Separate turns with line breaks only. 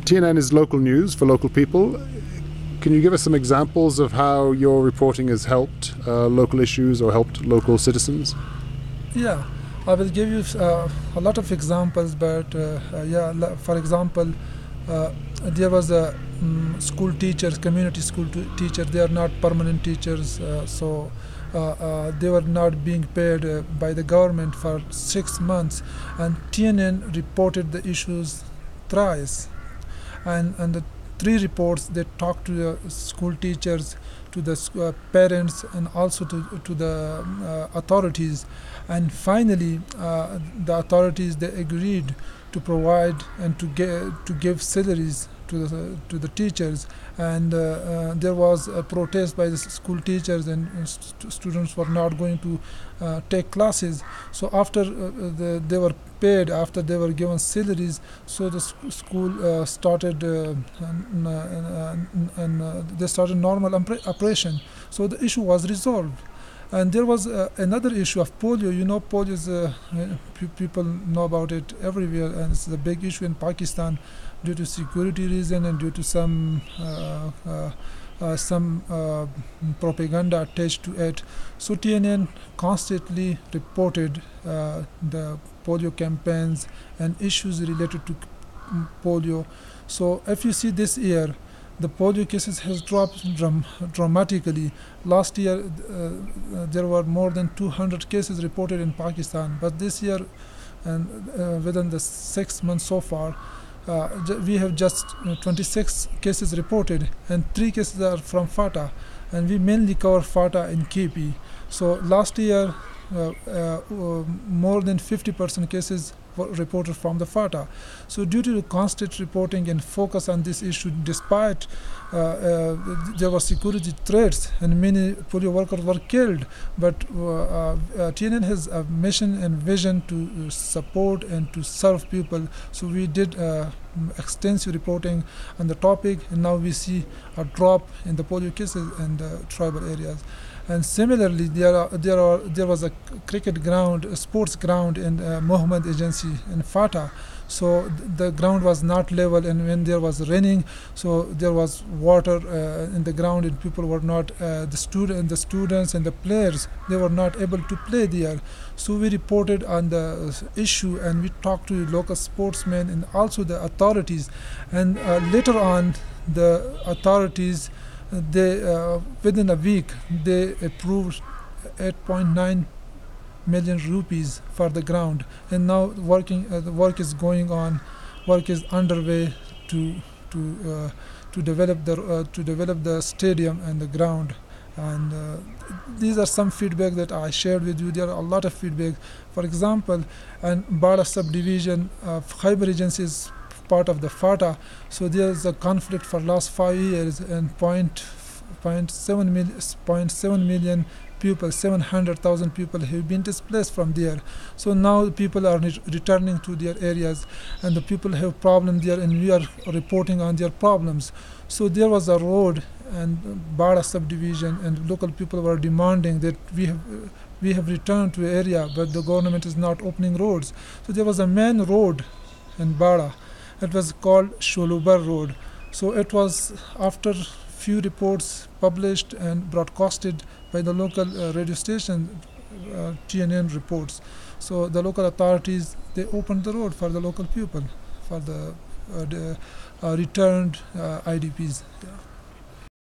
TNN is local news for local people. Can you give us some examples of how your reporting has helped local issues or helped local citizens?
Yeah, I will give you a lot of examples, but for example, there was a school teachers, community school teachers. They are not permanent teachers, so they were not being paid by the government for 6 months, and TNN reported the issues thrice, and the 3 reports they talked to the school teachers, to the parents, and also to the authorities, and finally the authorities they agreed to provide and to give salaries to the teachers, and there was a protest by the school teachers, and students were not going to take classes. So after they were paid, after they were given salaries, so the school started they started normal operation. So the issue was resolved. And there was another issue of polio. You know, polio is people know about it everywhere, and it's a big issue in Pakistan due to security reason and due to some propaganda attached to it. So TNN constantly reported the polio campaigns and issues related to polio. So if you see this year, the polio cases has dropped dramatically. Last year, there were more than 200 cases reported in Pakistan, but this year, and within the 6 months so far, we have just 26 cases reported, and 3 cases are from FATA, and we mainly cover FATA and KP. So last year, more than 50% cases were reported from the FATA. So due to the constant reporting and focus on this issue, despite there were security threats and many polio workers were killed, but TNN has a mission and vision to support and to serve people. So we did extensive reporting on the topic, and now we see a drop in the polio cases in the tribal areas. And similarly, there was a cricket ground, a sports ground in Mohammed Agency in FATA. So the ground was not level, and when there was raining, so there was water in the ground, and people were not the students and the players, they were not able to play there. So we reported on the issue, and we talked to local sportsmen and also the authorities. And later on, the authorities, they within a week they approved 8.9 million rupees for the ground, and now the work is going on, work is underway to develop the stadium and the ground. And these are some feedback that I shared with you. There are a lot of feedback. For example, and Bada subdivision of Khyber Agency is part of the FATA, so there is a conflict for last 5 years, and 0.7 million people, 700,000 people have been displaced from there. So now people are returning to their areas, and the people have problems there, and we are reporting on their problems. So there was a road and Bada subdivision, and local people were demanding that we have returned to the area, but the government is not opening roads. So there was a main road in Bada. It was called Sholubar Road. So it was after few reports published and broadcasted by the local radio station, TNN reports. So the local authorities, they opened the road for the local people, for the returned IDPs. Yeah.